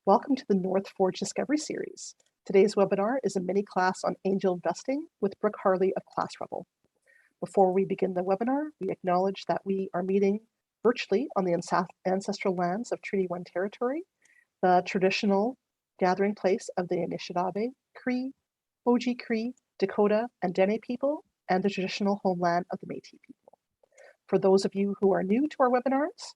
Welcome to the North Forge Discovery Series. Today's webinar is a mini class on angel investing with Brooke Harley of ClassRebel. Before we begin the webinar, we acknowledge that we are meeting virtually on the ancestral lands of Treaty 1 territory, the traditional gathering place of the Anishinaabe, Cree, Oji Cree, Dakota, and Dene people, and the traditional homeland of the Métis people. For those of you who are new to our webinars,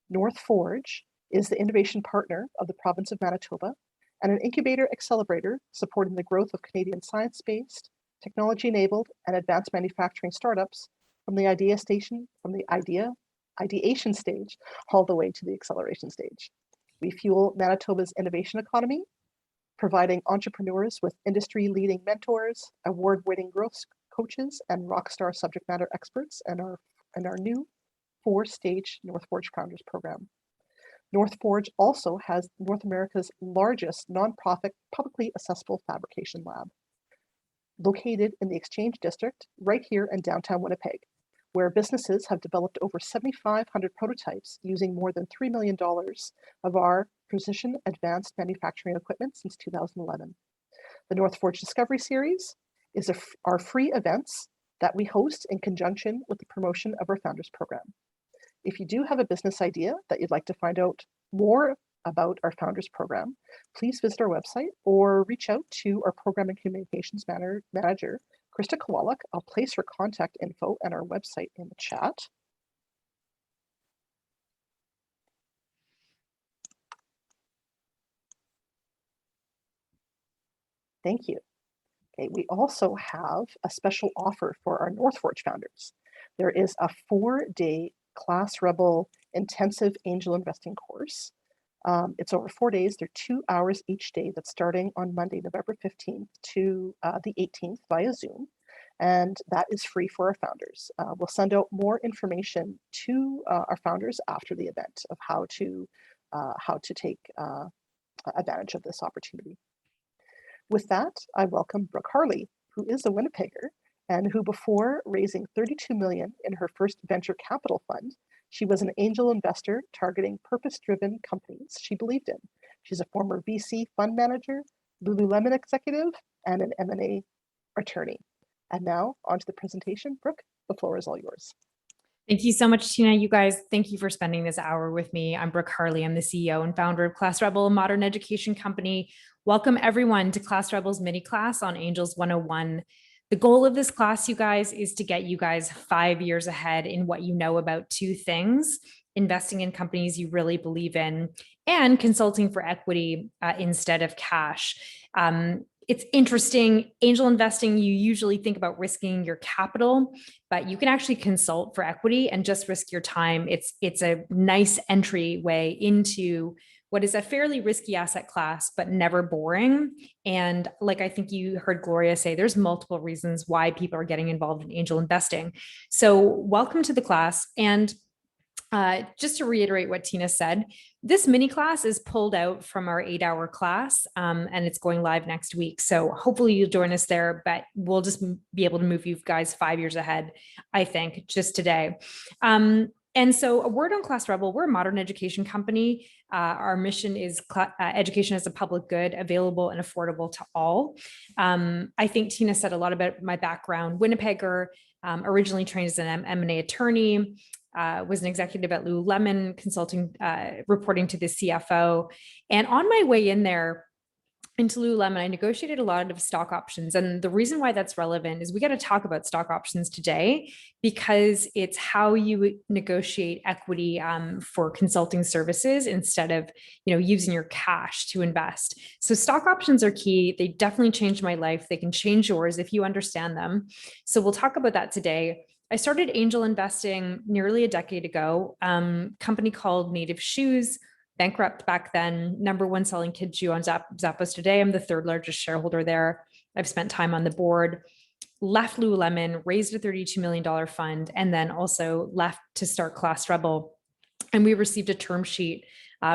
North Forge is the innovation partner of the province of Manitoba and an incubator accelerator supporting the growth of Canadian science-based, technology-enabled, and advanced manufacturing startups from the ideation stage all the way to the acceleration stage. We fuel Manitoba's innovation economy, providing entrepreneurs with industry-leading mentors, award-winning growth coaches, and rockstar subject matter experts, and our new 4-stage North Forge Founders Program. North Forge also has North America's largest nonprofit publicly accessible fabrication lab, located in the Exchange District right here in downtown Winnipeg, where businesses have developed over 7,500 prototypes using more than $3 million of our precision advanced manufacturing equipment since 2011. The North Forge Discovery Series is our free events that we host in conjunction with the promotion of our Founders Program. If you do have a business idea that you'd like to find out more about our Founders Program, please visit our website or reach out to our Program and Communications Manager, Krista Kowalik. I'll place her contact info and our website in the chat. Thank you. Okay, we also have a special offer for our North Forge founders. There is a 4-day ClassRebel intensive angel investing course. It's over 4 days. They're 2 hours each day. That's starting on Monday, November 15th to the 18th via Zoom. And that is free for our founders. We'll send out more information to our founders after the event of how to take advantage of this opportunity. With that, I welcome Brooke Harley, who is a Winnipegger, and who, before raising $32 million in her first venture capital fund, she was an angel investor targeting purpose-driven companies she believed in. She's a former VC fund manager, Lululemon executive, and an M&A attorney. And now, on to the presentation. Brooke, the floor is all yours. Thank you so much, Tina. You guys, thank you for spending this hour with me. I'm Brooke Harley. I'm the CEO and founder of ClassRebel, a modern education company. Welcome everyone to ClassRebel's mini class on Angels 101. The goal of this class, you guys, is to get you guys 5 years ahead in what you know about 2 things: investing in companies you really believe in and consulting for equity instead of cash. It's interesting, angel investing, you usually think about risking your capital, but you can actually consult for equity and just risk your time. It's a nice entryway into what is a fairly risky asset class, but never boring. And like I think you heard Gloria say, there's multiple reasons why people are getting involved in angel investing. So welcome to the class. And just to reiterate what Tina said, this mini class is pulled out from our 8-hour class, and it's going live next week. So hopefully you'll join us there, but we'll just be able to move you guys 5 years ahead, I think, just today. And so a word on ClassRebel, we're a modern education company. Our mission is education as a public good, available and affordable to all. I think Tina said a lot about my background. Winnipegger, originally trained as an M&A attorney, was an executive at Lululemon, consulting, reporting to the CFO. And on my way in there, into Lululemon, I negotiated a lot of stock options. And the reason why that's relevant is we got to talk about stock options today, because it's how you negotiate equity for consulting services instead of, using your cash to invest. So stock options are key. They definitely changed my life. They can change yours if you understand them. So we'll talk about that today. I started angel investing nearly a decade ago, company called Native Shoes, bankrupt back then, #1 selling kids shoe on Zappos today. I'm the 3rd largest shareholder there. I've spent time on the board, left Lululemon, raised a $32 million fund, and then also left to start ClassRebel. And we received a term sheet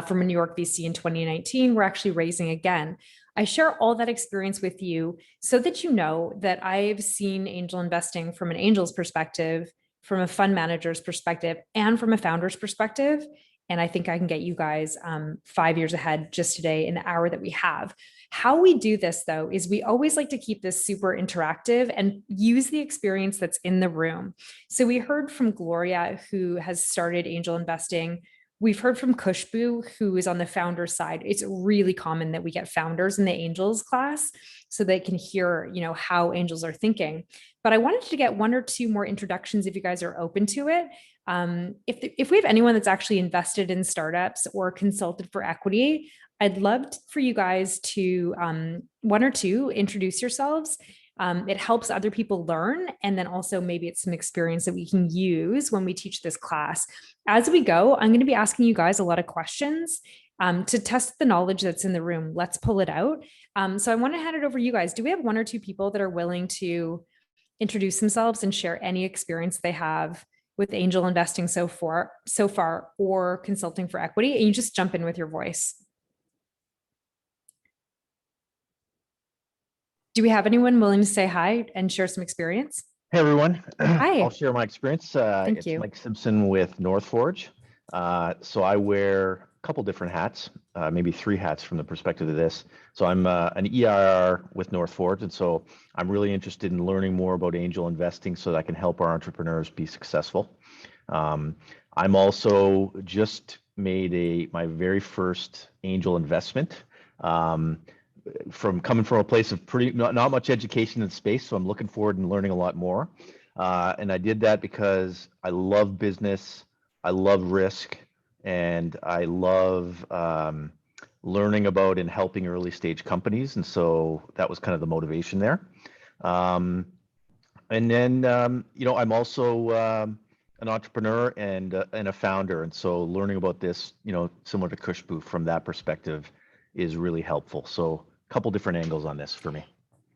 from a New York VC in 2019. We're actually raising again. I share all that experience with you so that you know that I've seen angel investing from an angel's perspective, from a fund manager's perspective, and from a founder's perspective. And I think I can get you guys 5 years ahead just today in the hour that we have. How we do this, though, is we always like to keep this super interactive and use the experience that's in the room. So we heard from Gloria, who has started angel investing. We've heard from Kushbu, who is on the founder side. It's really common that we get founders in the angels class so they can hear, how angels are thinking. But I wanted to get one or two more introductions if you guys are open to it. If we have anyone that's actually invested in startups or consulted for equity, I'd love for you guys to one or two introduce yourselves. It helps other people learn. And then also maybe it's some experience that we can use when we teach this class. As we go, I'm going to be asking you guys a lot of questions to test the knowledge that's in the room. Let's pull it out. So I want to hand it over to you guys. Do we have one or two people that are willing to introduce themselves and share any experience they have with angel investing so far, or consulting for equity? And you just jump in with your voice. Do we have anyone willing to say hi and share some experience? Hey, everyone. Hi. I'll share my experience. Thank it's you. Mike Simpson with North Forge. So I wear a couple different hats, maybe 3 hats from the perspective of this. So I'm an EIR with North Forge, and so I'm really interested in learning more about angel investing so that I can help our entrepreneurs be successful. I'm also just made my very first angel investment. Coming from a place of not much education in space, so I'm looking forward and learning a lot more. And I did that because I love business, I love risk, and I love learning about and helping early stage companies. And so that was kind of the motivation there. And then I'm also an entrepreneur and a founder, and so learning about this, similar to Kushbu from that perspective, is really helpful. So a couple different angles on this for me.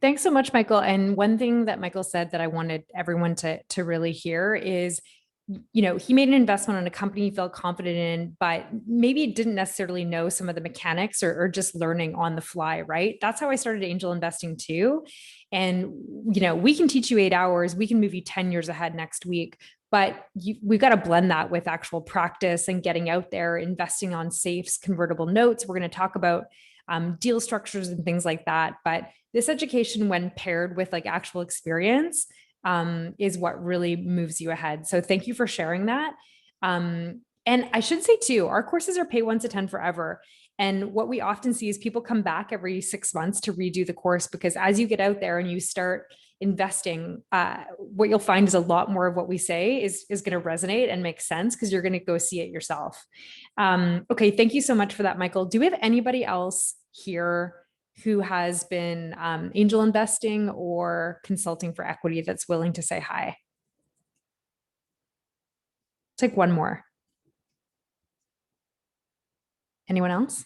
Thanks so much, Michael. And one thing that Michael said that I wanted everyone to really hear is, he made an investment on a company he felt confident in, but maybe didn't necessarily know some of the mechanics or just learning on the fly, right? That's how I started angel investing too. And, we can teach you 8 hours, we can move you 10 years ahead next week, but we've got to blend that with actual practice and getting out there, investing on safes, convertible notes. We're going to talk about deal structures and things like that. But this education, when paired with like actual experience, is what really moves you ahead. So thank you for sharing that. And I should say too, our courses are pay once, attend forever. And what we often see is people come back every 6 months to redo the course, because as you get out there and you start investing, what you'll find is a lot more of what we say is going to resonate and make sense, because you're going to go see it yourself. Okay, thank you so much for that, Michael. Do we have anybody else here who has been angel investing or consulting for equity that's willing to say hi? Take one more. Anyone else?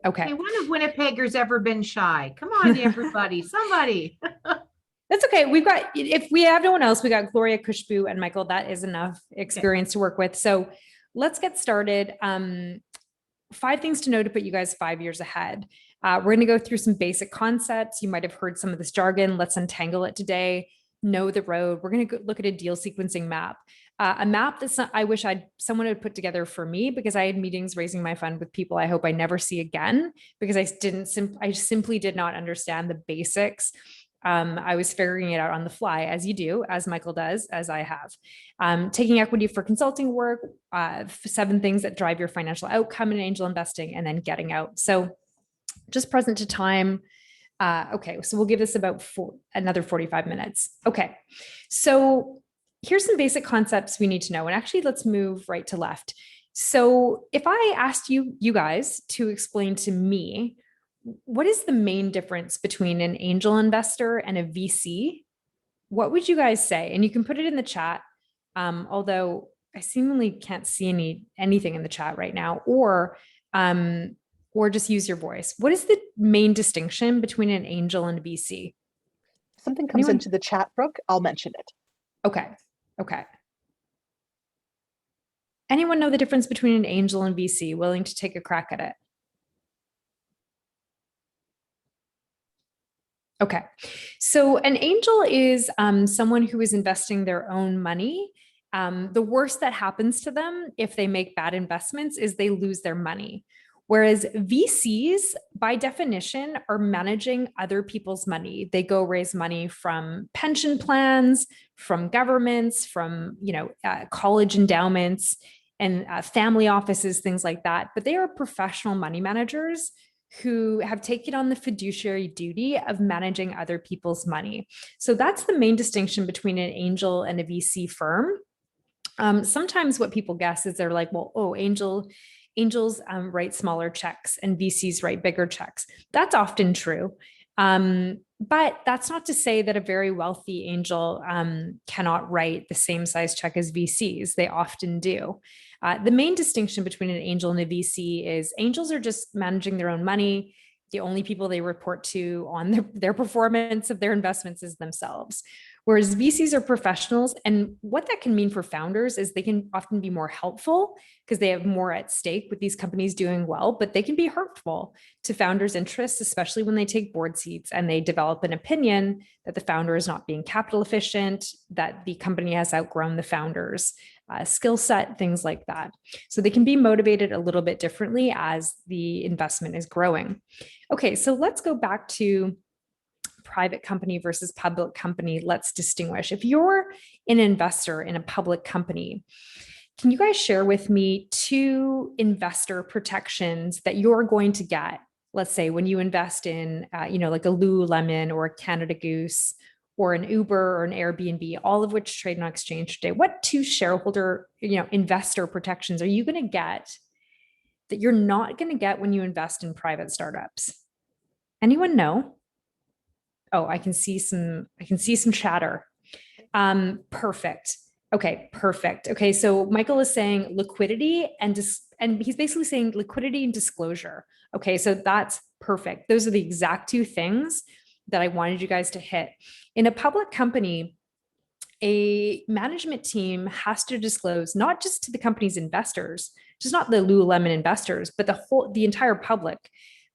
Okay. Hey, when have Winnipeggers ever been shy? Come on, everybody, somebody. That's okay. If we have no one else, we got Gloria, Kushbu, and Michael. That is enough experience to work with. So let's get started. 5 things to know to put you guys 5 years ahead. We're going to go through some basic concepts. You might have heard some of this jargon. Let's untangle it today. Know the road. We're going to look at a deal sequencing map. A map I wish someone had put together for me, because I had meetings raising my fund with people I hope I never see again, because I simply did not understand the basics. I was figuring it out on the fly, as you do, as Michael does, as I have. Taking equity for consulting work, 7 things that drive your financial outcome in angel investing, and then getting out. So just present to time. Okay, so we'll give this about another 45 minutes. Okay, so here's some basic concepts we need to know. And actually, let's move right to left. So if I asked you guys to explain to me, what is the main difference between an angel investor and a VC? What would you guys say? And you can put it in the chat, although I seemingly can't see anything in the chat right now, or just use your voice. What is the main distinction between an angel and a VC? If something comes into the chat, Brooke, I'll mention it. Okay. Anyone know the difference between an angel and VC? Willing to take a crack at it? Okay, so an angel is someone who is investing their own money The worst that happens to them if they make bad investments is they lose their money. Whereas VCs, by definition, are managing other people's money. They go raise money from pension plans, from governments, from college endowments, and family offices, things like that. But they are professional money managers who have taken on the fiduciary duty of managing other people's money. So that's the main distinction between an angel and a VC firm. Sometimes what people guess is they're like, well, angels write smaller checks and VCs write bigger checks. That's often true. But that's not to say that a very wealthy angel cannot write the same size check as VCs. They often do. The main distinction between an angel and a VC is angels are just managing their own money. The only people they report to on their performance of their investments is themselves. Whereas VCs are professionals. And what that can mean for founders is they can often be more helpful because they have more at stake with these companies doing well, but they can be hurtful to founders' interests, especially when they take board seats and they develop an opinion that the founder is not being capital efficient, that the company has outgrown the founder's skill set, things like that. So they can be motivated a little bit differently as the investment is growing. Okay, so let's go back to private company versus public company. Let's distinguish. If you're an investor in a public company, can you guys share with me 2 investor protections that you're going to get, let's say when you invest in, like a Lululemon or a Canada Goose or an Uber or an Airbnb, all of which trade on exchange today? What 2 shareholder, investor protections are you going to get that you're not going to get when you invest in private startups? Anyone know? Oh, I can see some chatter. Perfect. Okay, perfect. Okay, so Michael is saying liquidity and he's basically saying liquidity and disclosure. Okay, so that's perfect. Those are the exact 2 things that I wanted you guys to hit. In a public company, a management team has to disclose not just to the company's investors, just not the Lululemon investors, but the entire public.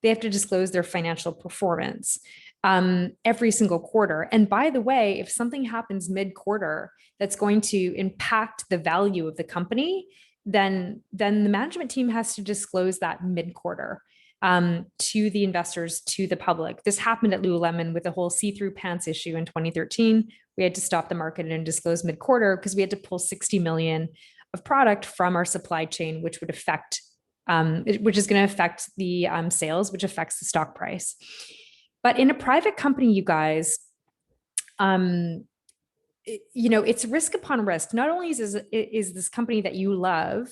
They have to disclose their financial performance every single quarter. And by the way, if something happens mid-quarter that's going to impact the value of the company, then the management team has to disclose that mid-quarter to the investors, to the public. This happened at Lululemon with the whole see-through pants issue in 2013. We had to stop the market and disclose mid-quarter because we had to pull 60 million of product from our supply chain, which would affect, which is going to affect the sales, which affects the stock price. But in a private company, you guys, it's risk upon risk. Not only is this company that you love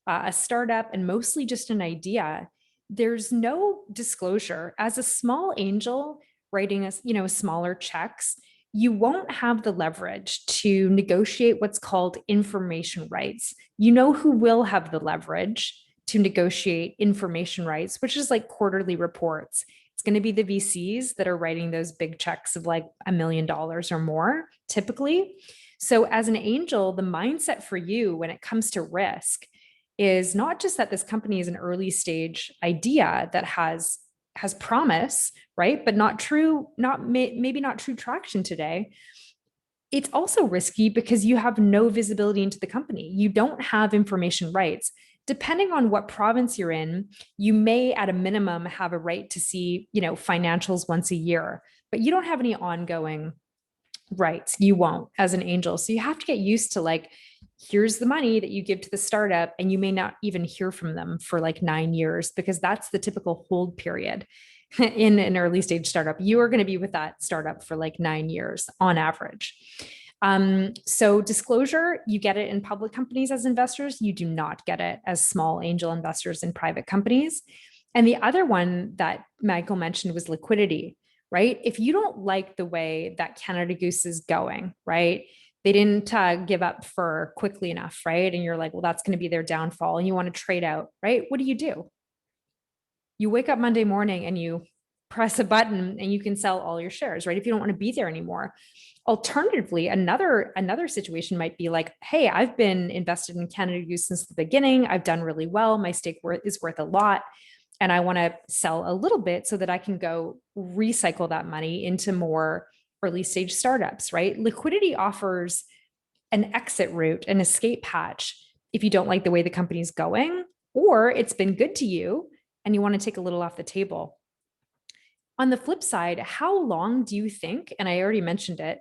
a startup and mostly just an idea, there's no disclosure. As a small angel writing smaller checks, you won't have the leverage to negotiate what's called information rights. You know who will have the leverage to negotiate information rights, which is like quarterly reports. It's going to be the VCs that are writing those big checks of like $1 million or more, typically. So as an angel, the mindset for you when it comes to risk is not just that this company is an early stage idea that has promise, right? But maybe not true traction today. It's also risky because you have no visibility into the company. You don't have information rights. Depending on what province you're in, you may at a minimum have a right to see, financials once a year, but you don't have any ongoing rights. You won't as an angel. So you have to get used to like, here's the money that you give to the startup, and you may not even hear from them for like 9 years because that's the typical hold period in an early stage startup. You are going to be with that startup for like 9 years on average. So disclosure, you get it in public companies as investors. You do not get it as small angel investors in private companies. And the other one that Michael mentioned was liquidity, right? If you don't like the way that Canada Goose is going, right? They didn't give up fur quickly enough, right? And you're like, well, that's going to be their downfall. And you want to trade out, right? What do? You wake up Monday morning and you press a button and you can sell all your shares, right? If you don't want to be there anymore. Alternatively, another situation might be like, hey, I've been invested in Canada Goose since the beginning. I've done really well. My stake is worth a lot. And I want to sell a little bit so that I can go recycle that money into more early stage startups, right? Liquidity offers an exit route, an escape hatch if you don't like the way the company's going, or it's been good to you and you want to take a little off the table. On the flip side, how long do you think, and I already mentioned it,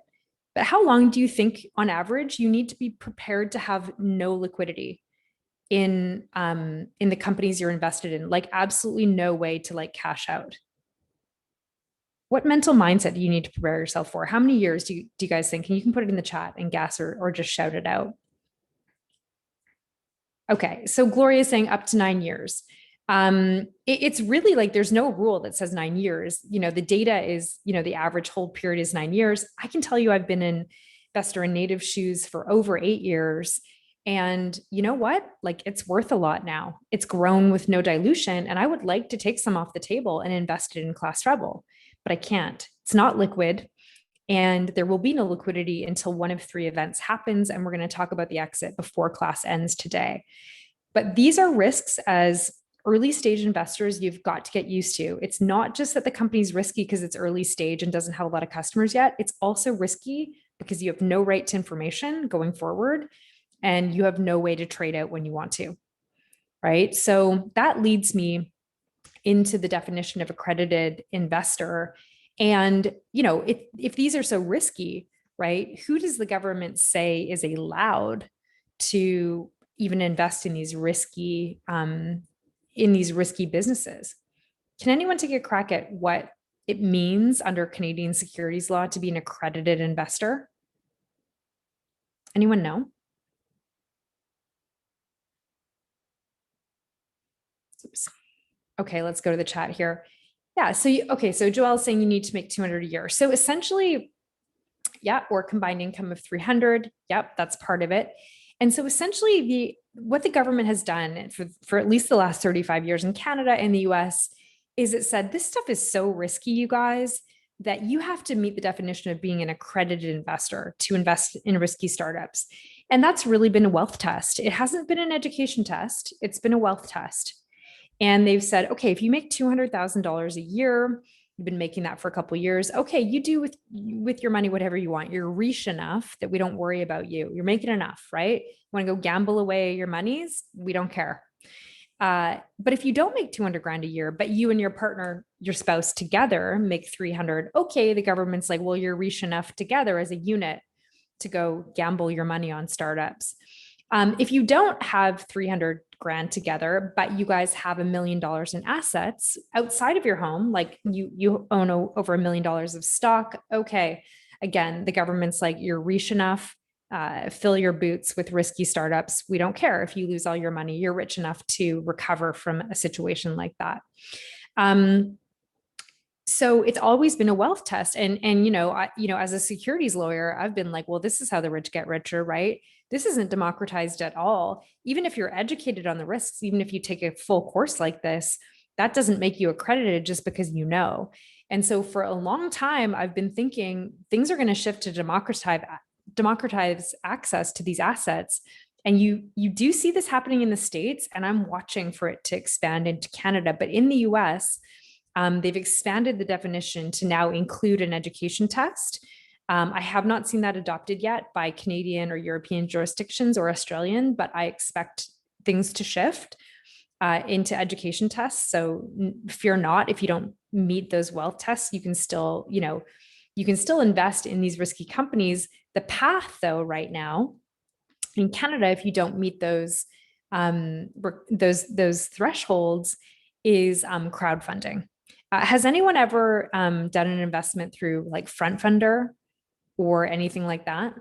but how long do you think on average you need to be prepared to have no liquidity in the companies you're invested in? Like absolutely no way to like cash out. What mental mindset do you need to prepare yourself for? How many years do you guys think? And you can put it in the chat and guess or just shout it out. Okay, so Gloria is saying up to 9 years. It's really like there's no rule that says 9 years. You know, the data is, you know, the average hold period is 9 years. I can tell you I've been an investor in native shoes for over 8 years. And you know what? Like it's worth a lot now. It's grown with no dilution. And I would like to take some off the table and invest it in ClassRebel, but I can't. It's not liquid. And there will be no liquidity until one of 3 events happens. And we're going to talk about the exit before class ends today. But these are risks as early stage investors you've got to get used to. It's not just that the company's risky because it's early stage and doesn't have a lot of customers yet. It's also risky because you have no right to information going forward and you have no way to trade out when you want to, right? So that leads me into the definition of accredited investor. And, you know, if these are so risky, right, who does the government say is allowed to even invest in these risky businesses? Can anyone take a crack at what it means under Canadian securities law to be an accredited investor? Anyone know? Oops. Okay, let's go to the chat here. Yeah, so so Joelle's saying you need to make 200 a year. So essentially, yeah, or combined income of 300. Yep, that's part of it. And so essentially what the government has done for at least the last 35 years in Canada and the US is it said, this stuff is so risky, you guys, that you have to meet the definition of being an accredited investor to invest in risky startups. And that's really been a wealth test. It hasn't been an education test. It's been a wealth test. And they've said, okay, if you make $200,000 a year, you've been making that for a couple of years. Okay, you do with your money whatever you want. You're rich enough that we don't worry about you. You're making enough, right? You want to go gamble away your monies? We don't care. But if you don't make 200 grand a year, but you and your partner, your spouse together make 300, okay, the government's like, well, you're rich enough together as a unit to go gamble your money on startups. If you don't have 300 grand together, but you guys have $1 million in assets outside of your home, like you own over $1 million of stock, okay, again, the government's like, you're rich enough, fill your boots with risky startups. We don't care if you lose all your money. You're rich enough to recover from a situation like that. So it's always been a wealth test. And as a securities lawyer, I've been like, well, this is how the rich get richer, right? This isn't democratized at all. Even if you're educated on the risks, even if you take a full course like this, that doesn't make you accredited just because you know. And so for a long time, I've been thinking things are going to shift to democratize access to these assets. And you do see this happening in the States, and I'm watching for it to expand into Canada. But in the US, they've expanded the definition to now include an education test. I have not seen that adopted yet by Canadian or European jurisdictions or Australian, but I expect things to shift into education tests. So fear not, if you don't meet those wealth tests, you can still invest in these risky companies. The path, though, right now in Canada, if you don't meet those thresholds, is crowdfunding. Has anyone ever done an investment through like Front Funder or anything like that?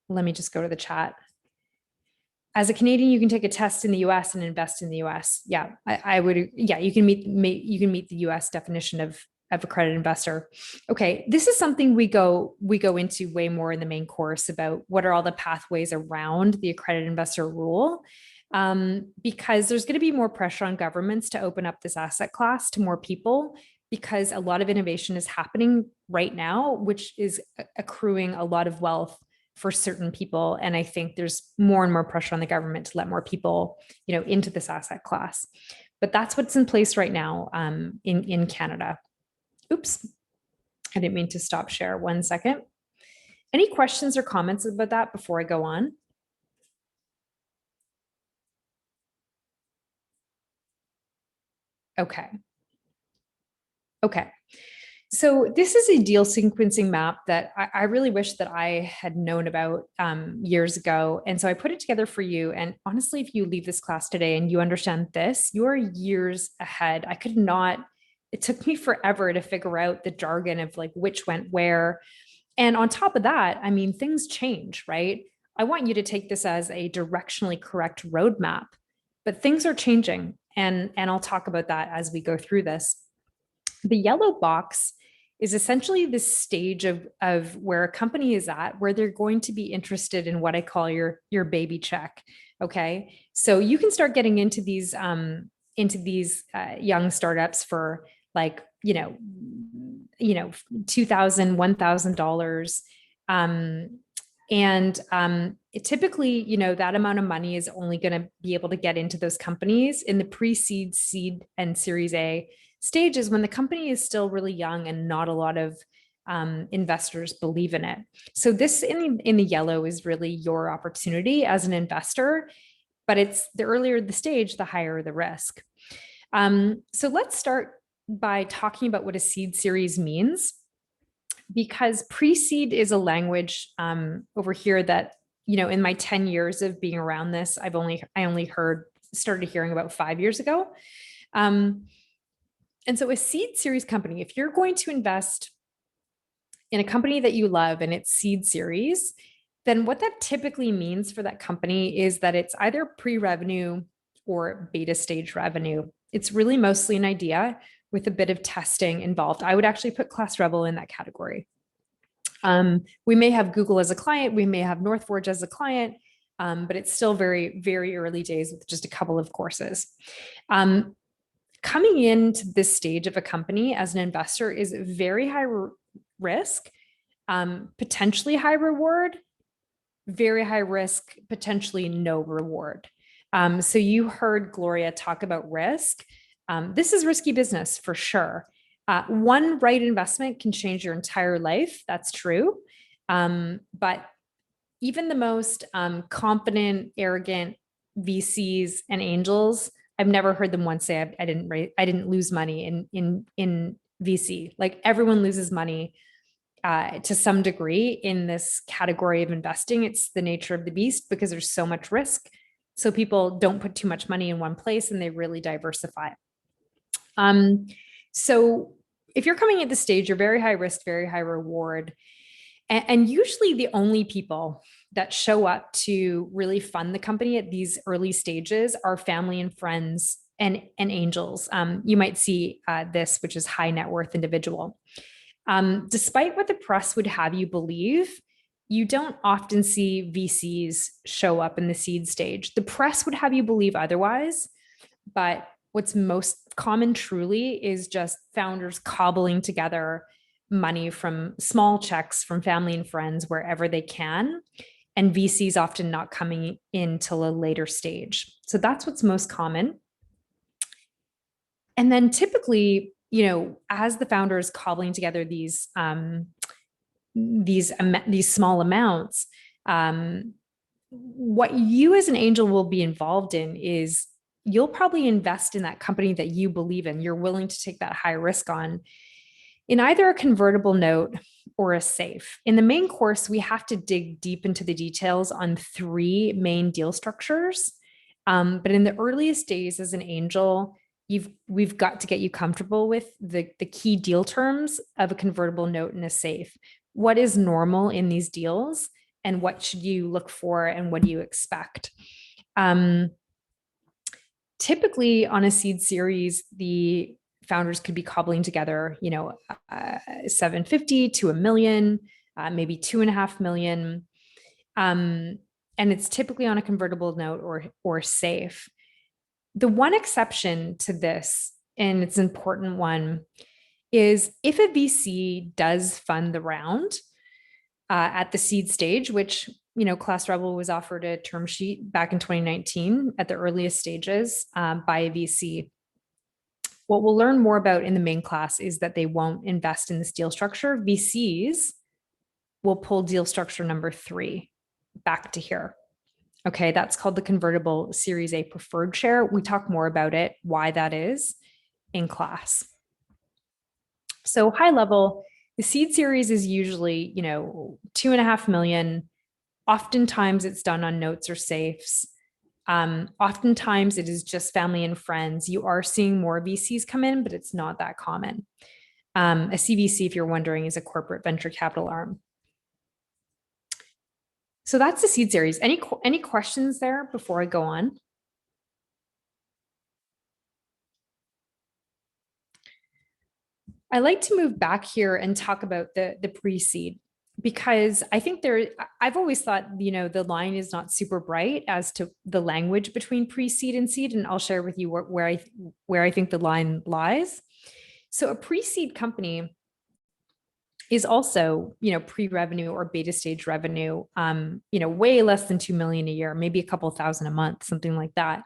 Let me just go to the chat. As a Canadian, you can take a test in the US and invest in the US. Yeah, I would. Yeah, you can meet the US definition of accredited investor. Okay, this is something we go into way more in the main course about what are all the pathways around the accredited investor rule. Because there's going to be more pressure on governments to open up this asset class to more people, because a lot of innovation is happening right now, which is accruing a lot of wealth for certain people. And I think there's more and more pressure on the government to let more people, into this asset class. But that's what's in place right now in Canada. Oops, I didn't mean to stop share. 1 second. Any questions or comments about that before I go on? Okay. Okay. So this is a deal sequencing map that I really wish that I had known about years ago. And so I put it together for you. And honestly, if you leave this class today and you understand this, you're years ahead. I could not, it took me forever to figure out the jargon of like which went where. And on top of that, I mean, things change, right? I want you to take this as a directionally correct roadmap, but things are changing. And I'll talk about that as we go through this. The yellow box is essentially this stage of where a company is at, where they're going to be interested in what I call your baby check. Okay. So you can start getting into these young startups for like, $2,000, $1,000. It typically, that amount of money is only going to be able to get into those companies in the pre-seed, seed, and Series A stages when the company is still really young and not a lot of investors believe in it. So this in the yellow is really your opportunity as an investor, but it's the earlier the stage, the higher the risk. So let's start by talking about what a seed series means, because pre-seed is a language over here that, in my 10 years of being around this, I only started hearing about 5 years ago. And so a seed series company, if you're going to invest in a company that you love and it's seed series, then what that typically means for that company is that it's either pre-revenue or beta stage revenue. It's really mostly an idea with a bit of testing involved. I would actually put ClassRebel in that category. We may have Google as a client, we may have Northforge as a client, but it's still very, very early days with just a couple of courses. Coming into this stage of a company as an investor is very high risk, potentially high reward, very high risk, potentially no reward. So you heard Gloria talk about risk. This is risky business for sure. One right investment can change your entire life. That's true. But even the most confident, arrogant VCs and angels, I've never heard them once say I didn't lose money in VC. Like everyone loses money to some degree in this category of investing. It's the nature of the beast because there's so much risk. So people don't put too much money in one place and they really diversify. So if you're coming at this stage, you're very high risk, very high reward. And usually the only people that show up to really fund the company at these early stages are family and friends and angels. You might see this, which is high net worth individual. Despite what the press would have you believe, you don't often see VCs show up in the seed stage. The press would have you believe otherwise, but what's most common truly is just founders cobbling together money from small checks from family and friends wherever they can, and VCs often not coming in till a later stage. So that's what's most common. And then typically, as the founder is cobbling together these small amounts, what you as an angel will be involved in is you'll probably invest in that company that you believe in. You're willing to take that high risk on in either a convertible note or a safe. In the main course, we have to dig deep into the details on 3 main deal structures. But in the earliest days as an angel, we've got to get you comfortable with the key deal terms of a convertible note and a safe. What is normal in these deals and what should you look for and what do you expect? Typically on a seed series, the founders could be cobbling together, 750 to $1 million, maybe 2.5 million. And it's typically on a convertible note or safe. The one exception to this, and it's an important one, is if a VC does fund the round at the seed stage, which, ClassRebel was offered a term sheet back in 2019 at the earliest stages by a VC. What we'll learn more about in the main class is that they won't invest in this deal structure. VCs will pull deal structure number 3 back to here. Okay, that's called the convertible Series A preferred share. We talk more about it, why that is, in class. So high level, the seed series is usually, 2.5 million. Oftentimes it's done on notes or safes. Oftentimes it is just family and friends. You are seeing more VCs come in, but it's not that common. A CVC, if you're wondering, is a corporate venture capital arm. So that's the seed series. Any questions there before I go on? I like to move back here and talk about the pre-seed, because I think I've always thought, the line is not super bright as to the language between pre-seed and seed, and I'll share with you where I think the line lies. So a pre-seed company is also, pre-revenue or beta stage revenue, way less than 2 million a year, maybe a couple thousand a month, something like that.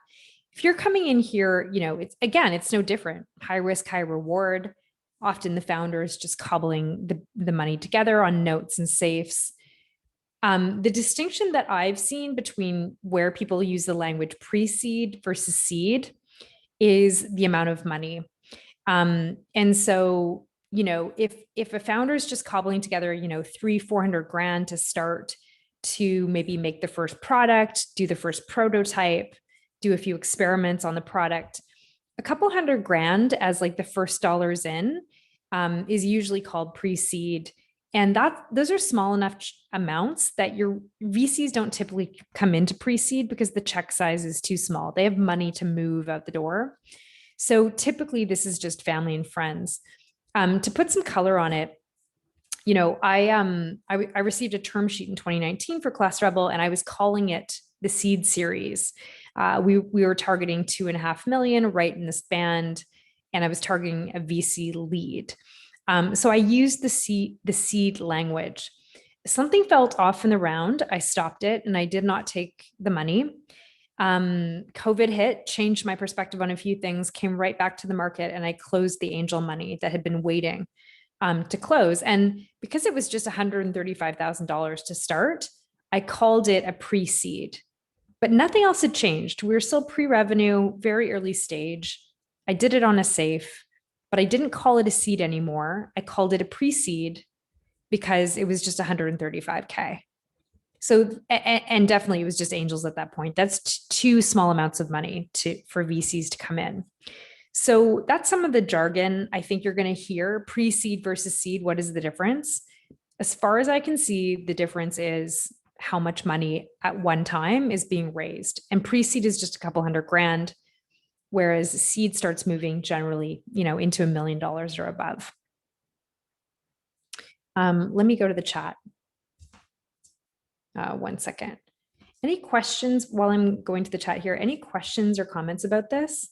If you're coming in here, it's no different. High risk, high reward. Often the founder is just cobbling the money together on notes and safes. The distinction that I've seen between where people use the language pre-seed versus seed is the amount of money. And so, if a founder is just cobbling together, 300-400 grand to start, to maybe make the first product, do the first prototype, do a few experiments on the product, a couple $100 grand as like the first dollars in is usually called pre-seed. And those are small enough amounts that your VCs don't typically come into pre-seed because the check size is too small. They have money to move out the door. So typically this is just family and friends. To put some color on it, I received a term sheet in 2019 for ClassRebel, and I was calling it the seed series. We were targeting 2.5 million right in this band, and I was targeting a VC lead. So I used the seed language. Something felt off in the round. I stopped it and I did not take the money. COVID hit, changed my perspective on a few things, came right back to the market, and I closed the angel money that had been waiting to close. And because it was just $135,000 to start, I called it a pre-seed, but nothing else had changed. We were still pre-revenue, very early stage. I did it on a safe, but I didn't call it a seed anymore. I called it a pre-seed because it was just 135K. So, and definitely it was just angels at that point. That's too small amounts of money for VCs to come in. So that's some of the jargon I think you're going to hear. Pre-seed versus seed, what is the difference? As far as I can see, the difference is how much money at one time is being raised. And pre-seed is just a couple $100 grand, whereas seed starts moving generally, into $1 million or above. Let me go to the chat. 1 second. Any questions while I'm going to the chat here? Any questions or comments about this?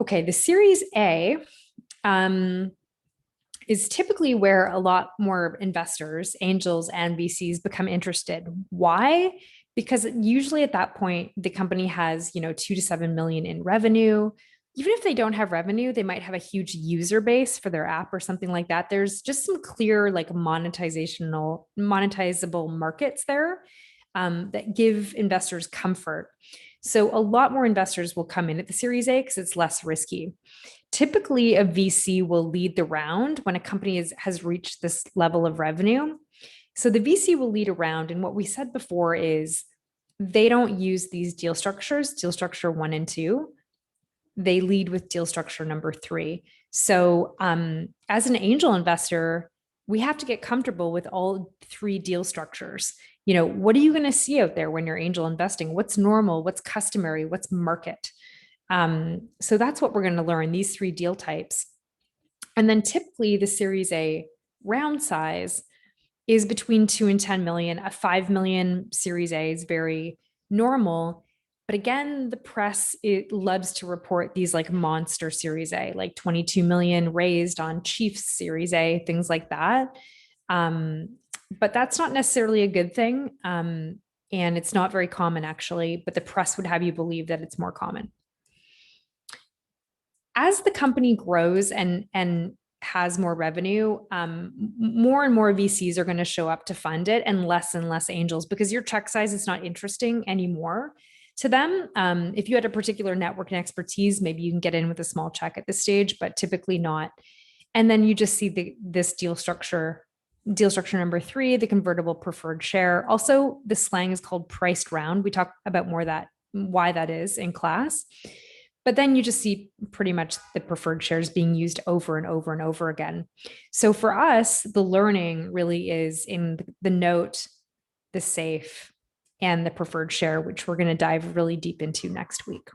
Okay, the Series A is typically where a lot more investors, angels and VCs become interested. Why? Because usually at that point, the company has, 2 to 7 million in revenue. Even if they don't have revenue, they might have a huge user base for their app or something like that. There's just some clear like monetizable markets there that give investors comfort. So a lot more investors will come in at the Series A because it's less risky. Typically, a VC will lead the round when a company has reached this level of revenue. So the VC will lead a round. And what we said before is they don't use these deal structures, deal structure 1 and 2. They lead with deal structure number 3. So as an angel investor, we have to get comfortable with all 3 deal structures. What are you going to see out there when you're angel investing? What's normal? What's customary? What's market? So that's what we're going to learn, these 3 deal types. And then typically the Series A round size is between 2 and 10 million. A 5 million Series A is very normal. But again, the press, it loves to report these like monster Series A, like 22 million raised on Chiefs Series A, things like that. But that's not necessarily a good thing. And it's not very common actually, but the press would have you believe that it's more common. as the company grows and has more revenue, more and more VCs are going to show up to fund it, and less angels, because your check size is not interesting anymore to them. If you had a particular network and expertise, maybe you can get in with a small check at this stage, but typically not. And then you just see this deal structure number 3, the convertible preferred share. Also, the slang is called priced round. We talk about more why that is in class. But then you just see pretty much the preferred shares being used over and over and over again. So for us, the learning really is in the note, the safe, and the preferred share, which we're going to dive really deep into next week.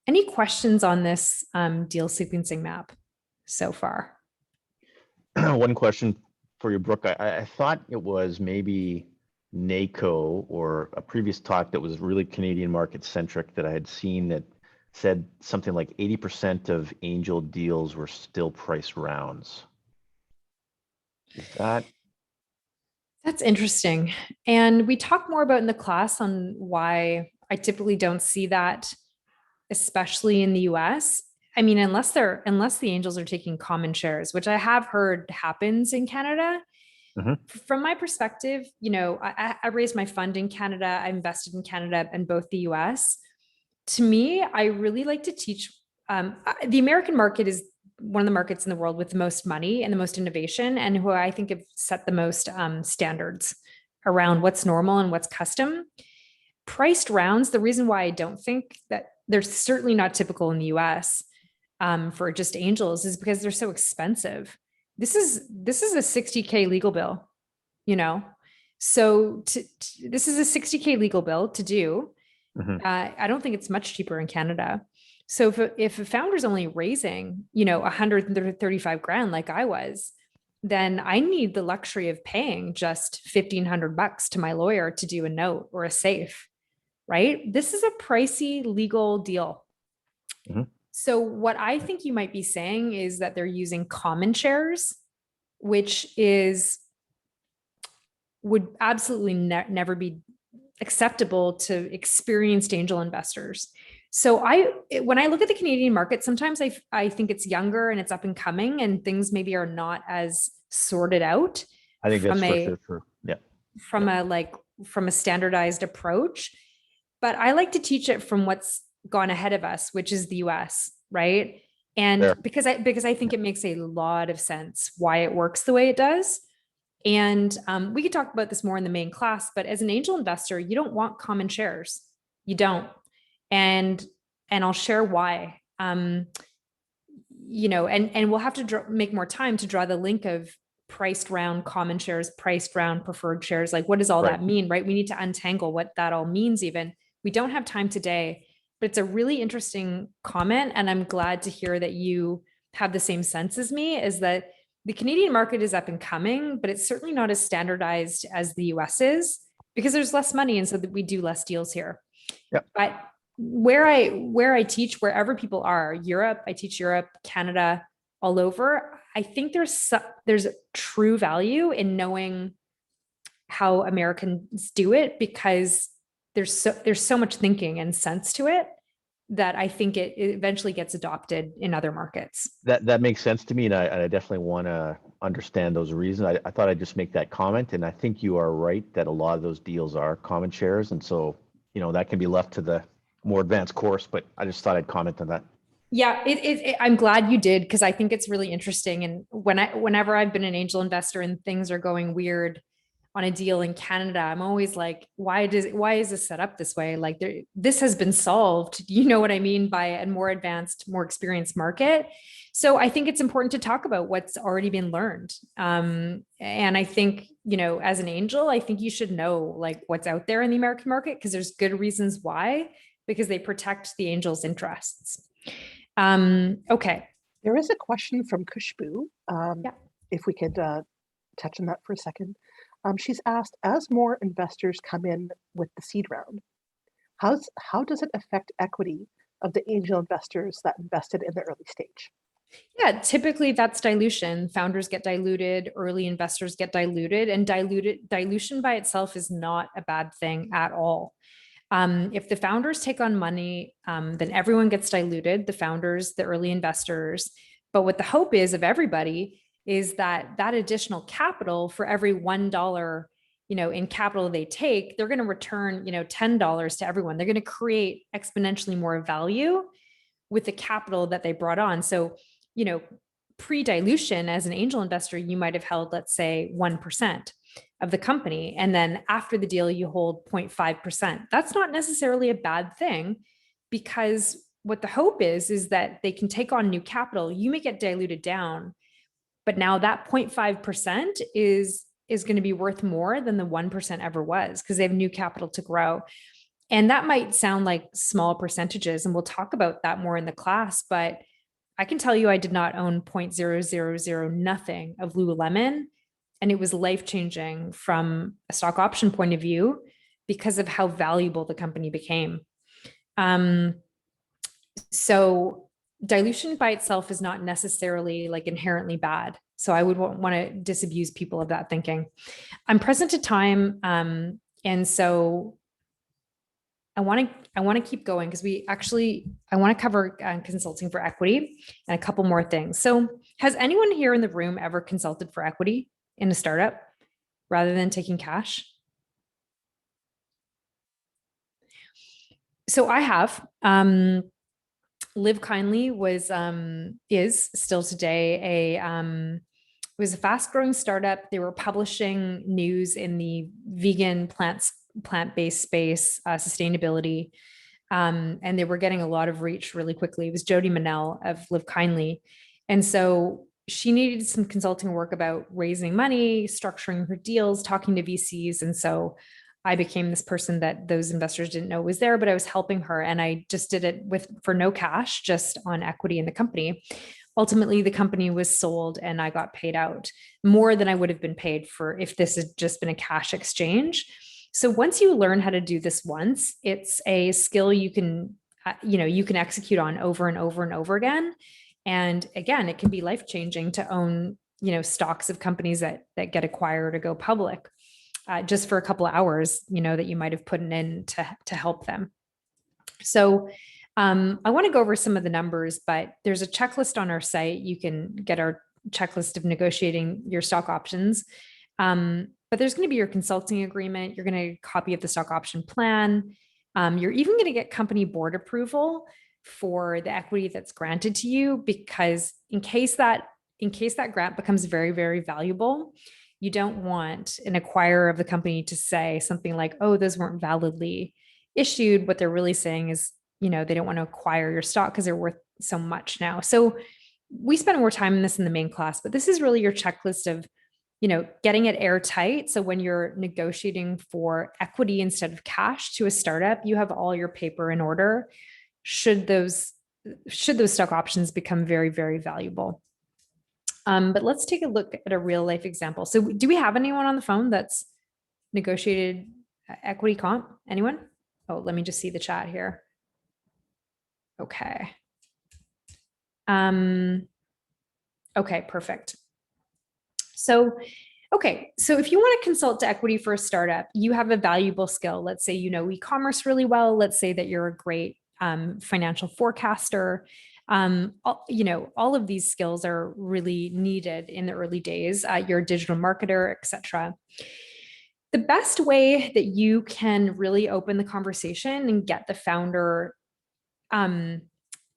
Any questions on this deal sequencing map so far? One question for you, Brooke. I thought it was maybe NACO or a previous talk that was really Canadian market centric that I had seen that said something like 80% of angel deals were still price rounds. Is that? That's interesting. And we talk more about in the class on why I typically don't see that, especially in the US. I mean, unless the angels are taking common shares, which I have heard happens in Canada. From my perspective, I raised my fund in Canada. I invested in Canada and both the US. To me, I really like to teach. The American market is one of the markets in the world with the most money and the most innovation, and who I think have set the most standards around what's normal and what's custom. Priced rounds, the reason why I don't think that they're certainly not typical in the US for just angels is because they're so expensive. This is a $60K legal bill, so this is a $60K legal bill to do. I don't think it's much cheaper in Canada. So if a founder's only raising, $135,000 like I was, then I need the luxury of paying just $1,500 to my lawyer to do a note or a safe, right? This is a pricey legal deal. So what I think you might be saying is that they're using common shares, which would absolutely never be acceptable to experienced angel investors. So when I look at the Canadian market, sometimes I think it's younger and it's up and coming, and things maybe are not as sorted out. I think that's for sure true. Yeah. From a standardized approach, but I like to teach it from what's gone ahead of us, which is the US, right? And because I think it makes a lot of sense why it works the way it does. And we could talk about this more in the main class, but as an angel investor, you don't want common shares. You don't. And I'll share why. And we'll have to make more time to draw the link of priced round common shares, priced round preferred shares. Like, what does all that mean, right? We need to untangle what that all means even. We don't have time today, but it's a really interesting comment. And I'm glad to hear that you have the same sense as me, is that the Canadian market is up and coming, but it's certainly not as standardized as the US is, because there's less money. And so that we do less deals here. Yep. But where I teach, wherever people are, Europe, I teach Europe, Canada, all over, I think there's true value in knowing how Americans do it, because there's so much thinking and sense to it that I think it eventually gets adopted in other markets. That makes sense to me, and I definitely want to understand those reasons. I thought I'd just make that comment, and I think you are right that a lot of those deals are common shares, and so that can be left to the more advanced course. But I just thought I'd comment on that. Yeah, I'm glad you did, because I think it's really interesting. And whenever I've been an angel investor and things are going weird on a deal in Canada, I'm always like, why is this set up this way? Like, this has been solved, you know what I mean, by a more advanced, more experienced market. So I think it's important to talk about what's already been learned. And I think, as an angel, I think you should know like what's out there in the American market, because there's good reasons why, because they protect the angel's interests. Okay. There is a question from Kushbu. If we could touch on that for a second. She's asked, as more investors come in with the seed round, how does it affect equity of the angel investors that invested in the early stage? Yeah, typically that's dilution. Founders get diluted, early investors get diluted, and dilution by itself is not a bad thing at all. If the founders take on money, then everyone gets diluted, the founders, the early investors. But what the hope is of everybody is that that additional capital for every $1, in capital they take, they're going to return, $10 to everyone. They're going to create exponentially more value with the capital that they brought on. So, pre-dilution as an angel investor, you might have held, let's say, 1% of the company. And then after the deal, you hold 0.5%. That's not necessarily a bad thing, because what the hope is that they can take on new capital. You may get diluted down, but now that 0.5% is going to be worth more than the 1% ever was, because they have new capital to grow. And that might sound like small percentages, and we'll talk about that more in the class, but I can tell you I did not own 0.000 nothing of Lululemon. And it was life-changing from a stock option point of view because of how valuable the company became. So dilution by itself is not necessarily like inherently bad. So I would want to disabuse people of that thinking. I'm present to time. And so I want to keep going, because I want to cover consulting for equity and a couple more things. So has anyone here in the room ever consulted for equity in a startup rather than taking cash? So I have. Live Kindly is still today it was a fast-growing startup. They were publishing news in the vegan plant-based space, sustainability, and they were getting a lot of reach really quickly. It was Jody Manel of Live Kindly, and so she needed some consulting work about raising money, structuring her deals, talking to VCs, and so I became this person that those investors didn't know was there, but I was helping her, and I just did it for no cash, just on equity in the company. Ultimately, the company was sold and I got paid out more than I would have been paid for if this had just been a cash exchange. So once you learn how to do this once, it's a skill you can execute on over and over and over again. And again, it can be life-changing to own, stocks of companies that get acquired or go public. Just for a couple of hours, that you might have put in to help them. So I want to go over some of the numbers, but there's a checklist on our site. You can get our checklist of negotiating your stock options. But there's going to be your consulting agreement. You're going to get a copy of the stock option plan. You're even going to get company board approval for the equity that's granted to you, because in case that grant becomes very, very valuable, you don't want an acquirer of the company to say something like, oh, those weren't validly issued. What they're really saying is, they don't want to acquire your stock because they're worth so much now. So we spend more time in this in the main class, but this is really your checklist of, getting it airtight. So when you're negotiating for equity instead of cash to a startup, you have all your paper in order. Should those stock options become very, very valuable. But let's take a look at a real life example. So do we have anyone on the phone that's negotiated equity comp? Anyone? Oh, let me just see the chat here. Okay. Okay, perfect. So if you want to consult to equity for a startup, you have a valuable skill. Let's say you know e-commerce really well. Let's say that you're a great financial forecaster. All of these skills are really needed in the early days. You're a digital marketer, etc. The best way that you can really open the conversation and get the founder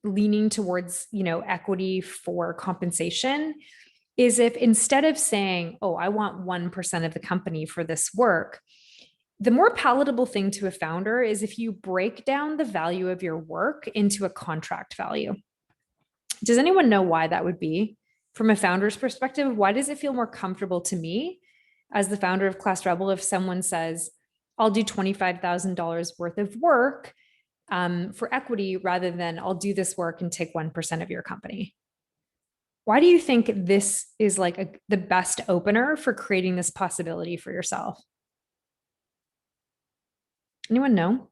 leaning towards, equity for compensation is if, instead of saying, oh, I want 1% of the company for this work, the more palatable thing to a founder is if you break down the value of your work into a contract value. Does anyone know why that would be? From a founder's perspective, why does it feel more comfortable to me as the founder of ClassRebel if someone says, I'll do $25,000 worth of work for equity rather than I'll do this work and take 1% of your company? Why do you think this is like the best opener for creating this possibility for yourself? Anyone know?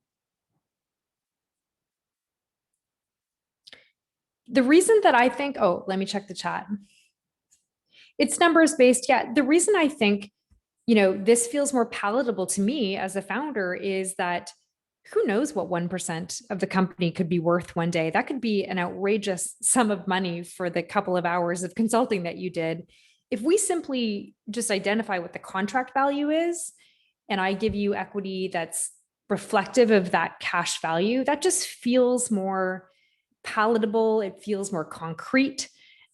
The reason that I think, oh, let me check the chat. It's numbers based. Yeah. The reason I think, this feels more palatable to me as a founder is that who knows what 1% of the company could be worth one day? That could be an outrageous sum of money for the couple of hours of consulting that you did. If we simply just identify what the contract value is, and I give you equity that's reflective of that cash value, that just feels more palatable. It feels more concrete.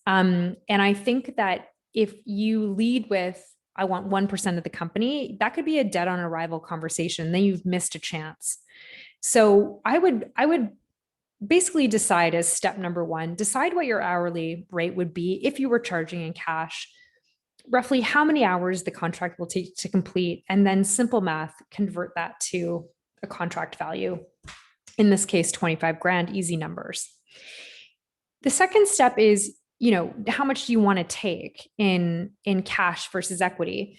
And I think that if you lead with, I want 1% of the company, that could be a dead on arrival conversation. Then you've missed a chance. So I would basically decide as step number one, decide what your hourly rate would be if you were charging in cash, roughly how many hours the contract will take to complete, and then simple math, convert that to a contract value. In this case, 25 grand, easy numbers. The second step is, how much do you want to take in cash versus equity?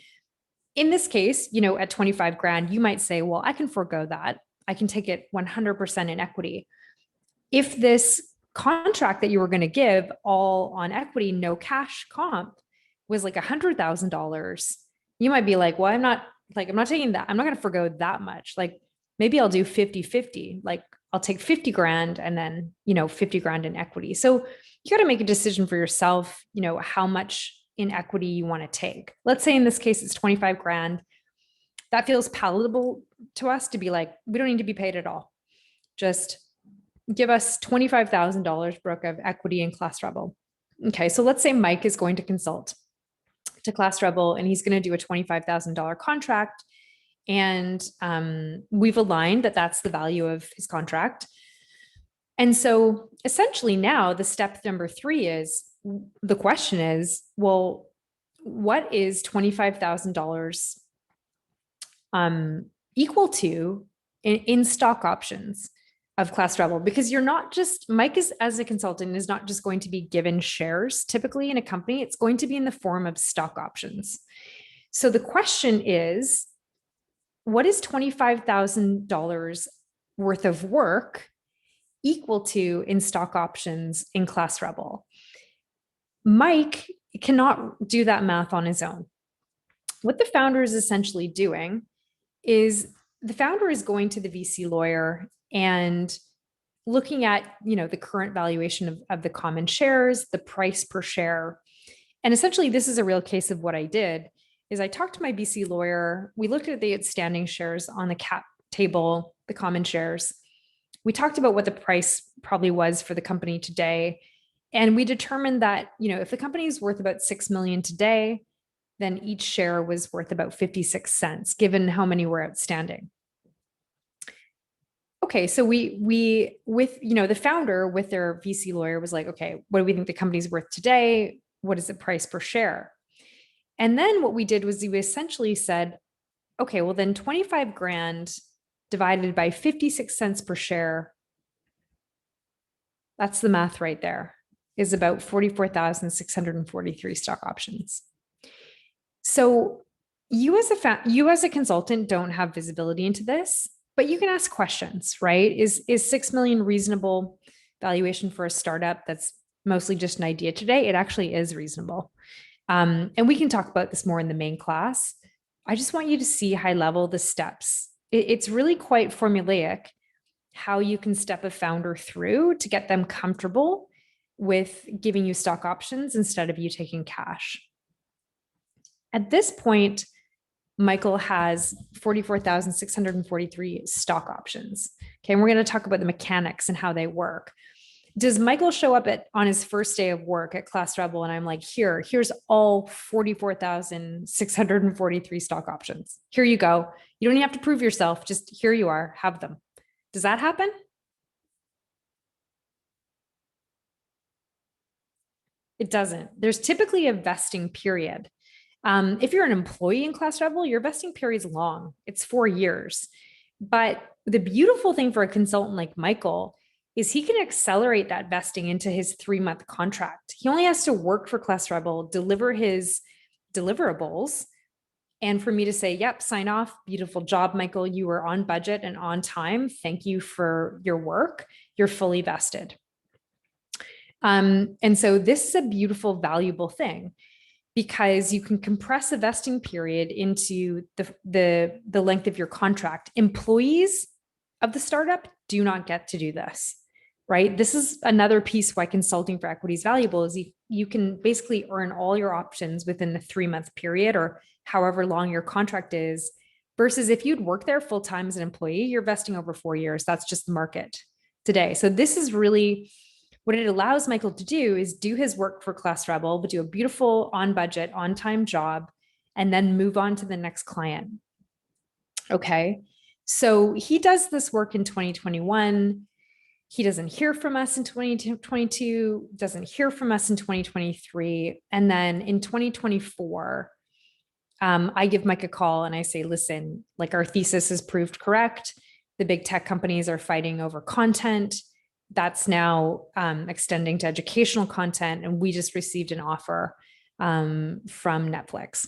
In this case, at 25 grand, you might say, well, I can forego that. I can take it 100% in equity. If this contract that you were going to give all on equity, no cash comp, was like $100,000, you might be like, well, I'm not taking that. I'm not going to forego that much. Like maybe I'll do 50-50. Like I'll take 50 grand and then, 50 grand in equity. So you got to make a decision for yourself, how much in equity you want to take. Let's say in this case, it's 25 grand. That feels palatable to us to be like, we don't need to be paid at all. Just give us $25,000, Brooke, of equity in ClassRebel. Okay, so let's say Mike is going to consult to ClassRebel and he's going to do a $25,000 contract. And we've aligned that that's the value of his contract. And so essentially now the step number 3 is, the question is, well, what is $25,000 equal to in stock options of ClassRebel? Because Mike is, as a consultant, is not just going to be given shares typically in a company, it's going to be in the form of stock options. So the question is, what is $25,000 worth of work equal to in stock options in ClassRebel? Mike cannot do that math on his own. What the founder is essentially doing is the founder is going to the VC lawyer and looking at, the current valuation of the common shares, the price per share. And essentially, this is a real case of what I did is I talked to my VC lawyer. We looked at the outstanding shares on the cap table, the common shares. We talked about what the price probably was for the company today. And we determined that, if the company is worth about 6 million today, then each share was worth about 56 cents, given how many were outstanding. Okay, so we with, the founder with their VC lawyer was like, okay, what do we think the company's worth today? What is the price per share? And then what we did was we essentially said, okay, well then 25 grand divided by 56 cents per share, that's the math right there, is about 44,643 stock options. So you as a consultant don't have visibility into this, but you can ask questions, right? Is 6 million reasonable valuation for a startup that's mostly just an idea today? It actually is reasonable. And we can talk about this more in the main class. I just want you to see high level the steps. It's really quite formulaic how you can step a founder through to get them comfortable with giving you stock options instead of you taking cash. At this point, Michael has 44,643 stock options. Okay, and we're going to talk about the mechanics and how they work. Does Michael show up on his first day of work at ClassRebel and I'm like, here's all 44,643 stock options. Here you go. You don't even have to prove yourself. Just here you are, have them. Does that happen? It doesn't. There's typically a vesting period. If you're an employee in ClassRebel, your vesting period is long. It's 4 years. But the beautiful thing for a consultant like Michael is he can accelerate that vesting into his 3-month contract. He only has to work for ClassRebel, deliver his deliverables, and for me to say, yep, sign off, beautiful job, Michael, you were on budget and on time. Thank you for your work. You're fully vested. And so this is a beautiful, valuable thing because you can compress a vesting period into the length of your contract. Employees of the startup do not get to do this, right? This is another piece why consulting for equity is valuable, is you can basically earn all your options within the 3-month period or however long your contract is, versus if you'd work there full time as an employee, you're vesting over 4 years. That's just the market today. So this is really what it allows Michael to do, is do his work for ClassRebel, but do a beautiful on budget, on time job, and then move on to the next client. Okay. So he does this work in 2021. He doesn't hear from us in 2022, doesn't hear from us in 2023. And then in 2024, I give Mike a call and I say, listen, like, our thesis is proved correct. The big tech companies are fighting over content. That's now extending to educational content. And we just received an offer from Netflix.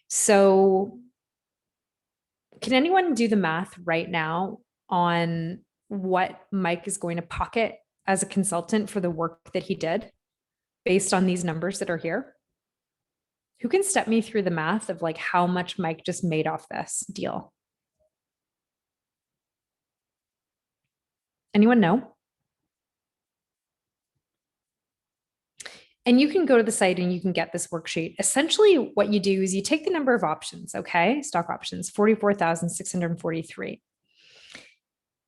So can anyone do the math right now on what Mike is going to pocket as a consultant for the work that he did based on these numbers that are here? Who can step me through the math of like how much Mike just made off this deal? Anyone know? And you can go to the site and you can get this worksheet. Essentially, what you do is you take the number of options, okay? Stock options, 44,643.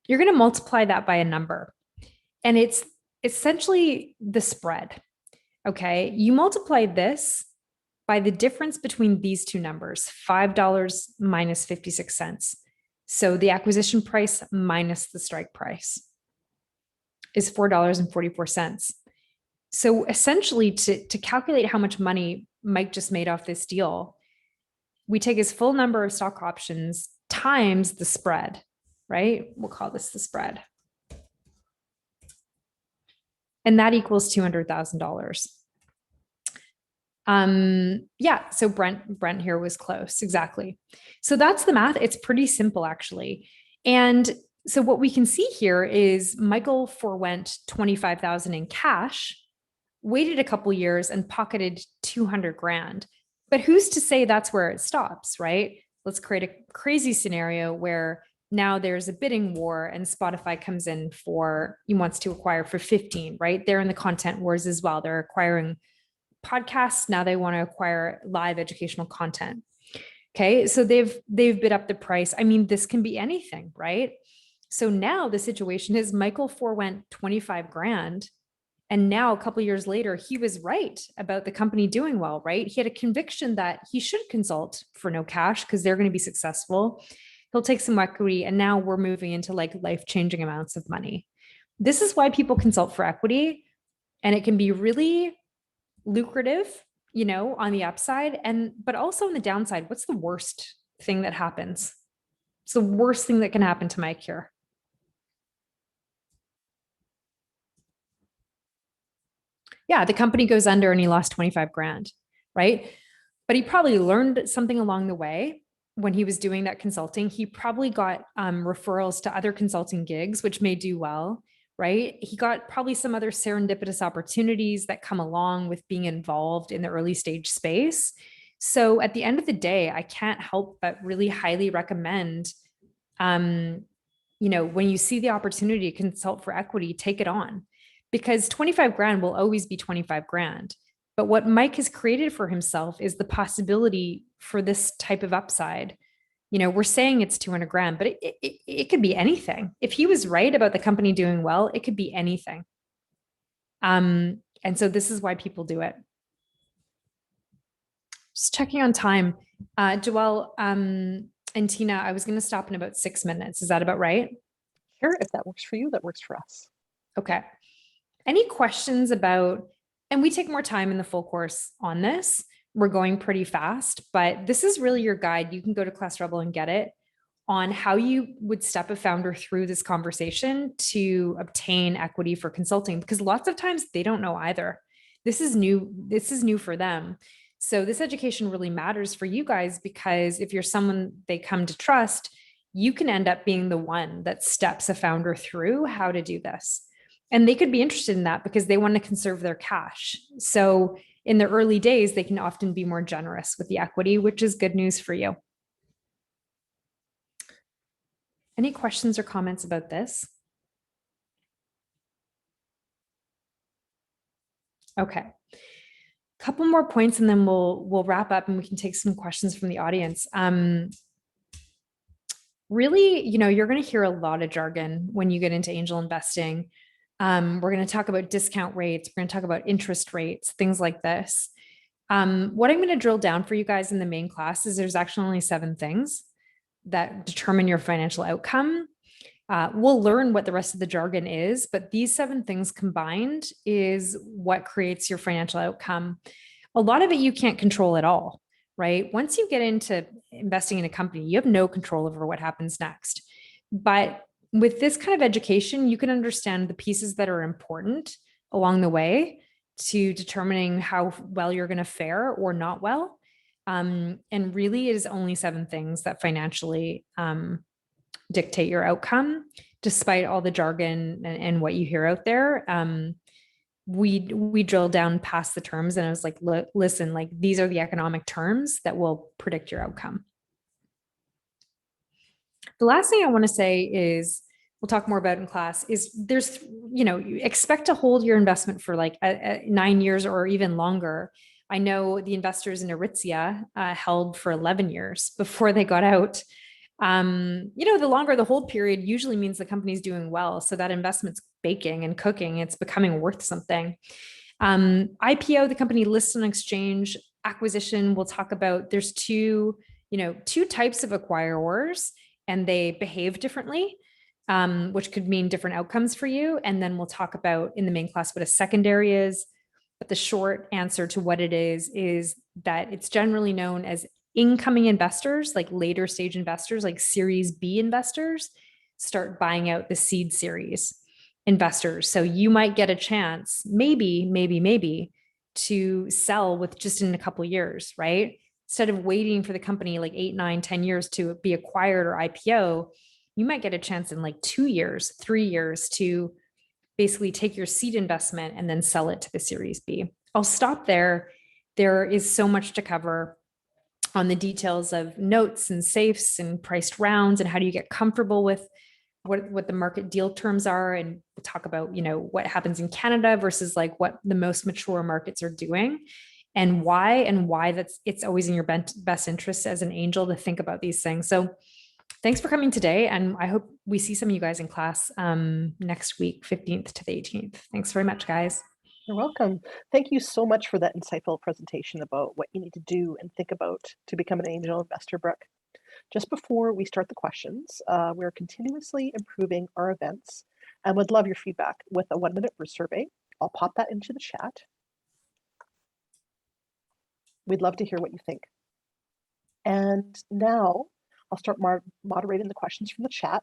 You're going to multiply that by a number. And it's essentially the spread, okay? You multiply this by the difference between these two numbers, $5 minus 56 cents. So the acquisition price minus the strike price is $4.44. So essentially, to calculate how much money Mike just made off this deal, we take his full number of stock options times the spread, right? We'll call this the spread. And that equals $200,000. Yeah, so Brent here was close, exactly. So that's the math. It's pretty simple, actually. And so what we can see here is Michael forewent 25,000 in cash, waited a couple years and pocketed 200 grand. But who's to say that's where it stops, right? Let's create a crazy scenario where now there's a bidding war and Spotify comes in he wants to acquire for 15, right? They're in the content wars as well. They're acquiring podcasts. Now they want to acquire live educational content. Okay. So they've bid up the price. I mean, this can be anything, right? So now the situation is Michael forewent 25 grand. And now a couple of years later, he was right about the company doing well, right? He had a conviction that he should consult for no cash because they're going to be successful. He'll take some equity. And now we're moving into like life-changing amounts of money. This is why people consult for equity. And it can be really lucrative, you know, on the upside, but also on the downside. What's the worst thing that happens? It's the worst thing that can happen to Mike here. Yeah, the company goes under and he lost 25 grand, right? But he probably learned something along the way when he was doing that consulting. He probably got referrals to other consulting gigs, which may do well, right? He got probably some other serendipitous opportunities that come along with being involved in the early stage space. So at the end of the day, I can't help but really highly recommend, you know, when you see the opportunity to consult for equity, take it on. Because 25 grand will always be 25 grand. But what Mike has created for himself is the possibility for this type of upside. You know, we're saying it's 200 grand, but it could be anything. If he was right about the company doing well, it could be anything. And so this is why people do it. Just checking on time. Joelle and Tina, I was going to stop in about 6 minutes. Is that about right? Sure, if that works for you, that works for us. Okay. Any questions about, and we take more time in the full course on this. We're going pretty fast, but this is really your guide. You can go to ClassRebel and get it on how you would step a founder through this conversation to obtain equity for consulting, because lots of times they don't know either. This is new. This is new for them. So this education really matters for you guys, because if you're someone they come to trust, you can end up being the one that steps a founder through how to do this. And they could be interested in that because they want to conserve their cash. So in the early days, they can often be more generous with the equity, which is good news for you. Any questions or comments about this? Okay. Couple more points and then we'll wrap up and we can take some questions from the audience. Really, you're going to hear a lot of jargon when you get into angel investing. We're going to talk about discount rates. We're going to talk about interest rates, things like this. What I'm going to drill down for you guys in the main class is there's actually only 7 things that determine your financial outcome. We'll learn what the rest of the jargon is, but these 7 things combined is what creates your financial outcome. A lot of it you can't control at all, right? Once you get into investing in a company, you have no control over what happens next. But with this kind of education, you can understand the pieces that are important along the way to determining how well you're going to fare or not well. And really, it is only 7 things that financially dictate your outcome, despite all the jargon and what you hear out there. We drilled down past the terms and I was like, listen, like these are the economic terms that will predict your outcome. The last thing I want to say is, we'll talk more about in class, is there's, you expect to hold your investment for like 9 years or even longer. I know the investors in Aritzia held for 11 years before they got out. The longer the hold period usually means the company's doing well. So that investment's baking and cooking, it's becoming worth something. IPO, the company lists on exchange. Acquisition, we'll talk about, there's two types of acquirers and they behave differently, which could mean different outcomes for you. And then we'll talk about in the main class what a secondary is. But the short answer to what it is that it's generally known as incoming investors, like later stage investors, like Series B investors, start buying out the seed series investors. So you might get a chance, maybe to sell with just in a couple of years, right? Instead of waiting for the company like 8, 9, 10 years to be acquired or IPO, you might get a chance in like 2 years, 3 years to basically take your seed investment and then sell it to the Series B. I'll stop there. There is so much to cover on the details of notes and safes and priced rounds and how do you get comfortable with what the market deal terms are. And we'll talk about, what happens in Canada versus like what the most mature markets are doing and why it's always in your best interest as an angel to think about these things. So thanks for coming today. And I hope we see some of you guys in class next week, 15th to the 18th. Thanks very much, guys. You're welcome. Thank you so much for that insightful presentation about what you need to do and think about to become an angel investor, Brooke. Just before we start the questions, we're continuously improving our events and would love your feedback with a 1-minute survey. I'll pop that into the chat. We'd love to hear what you think. And now I'll start moderating the questions from the chat.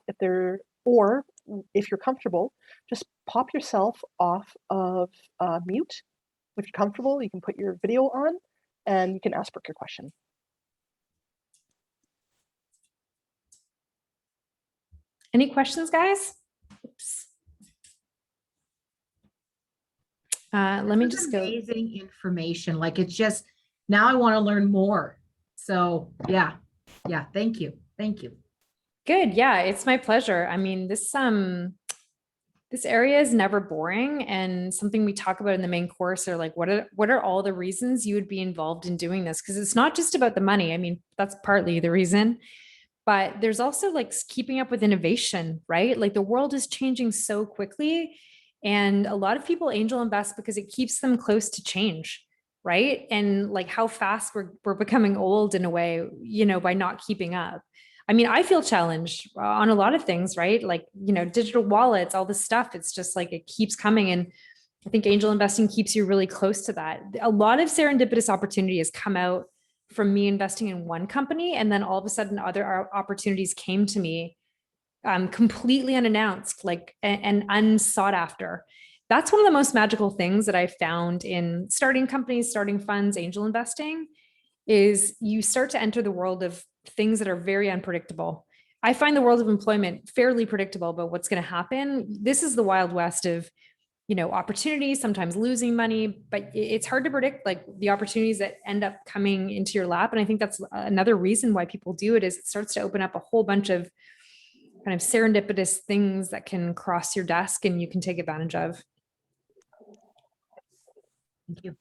If you're comfortable, just pop yourself off of mute. If you're comfortable, you can put your video on and you can ask Brooke your question. Any questions, guys? Oops. Let me just go. Amazing information. Like it's just, now I want to learn more. So yeah. Thank you. Good. Yeah, it's my pleasure. I mean, this area is never boring, and something we talk about in the main course are like, what are all the reasons you would be involved in doing this? Because it's not just about the money. I mean, that's partly the reason, but there's also like keeping up with innovation, right? Like the world is changing so quickly, and a lot of people angel invest because it keeps them close to change, right? And like how fast we're becoming old in a way, by not keeping up. I mean, I feel challenged on a lot of things, right? Like, digital wallets, all this stuff. It's just like, it keeps coming. And I think angel investing keeps you really close to that. A lot of serendipitous opportunity has come out from me investing in one company. And then all of a sudden other opportunities came to me completely unannounced, like, and unsought after. That's one of the most magical things that I found in starting companies, starting funds, angel investing, is you start to enter the world of things that are very unpredictable. I find the world of employment fairly predictable about what's going to happen. This is the Wild West of, opportunities, sometimes losing money, but it's hard to predict like the opportunities that end up coming into your lap. And I think that's another reason why people do it, is it starts to open up a whole bunch of kind of serendipitous things that can cross your desk and you can take advantage of. Thank you.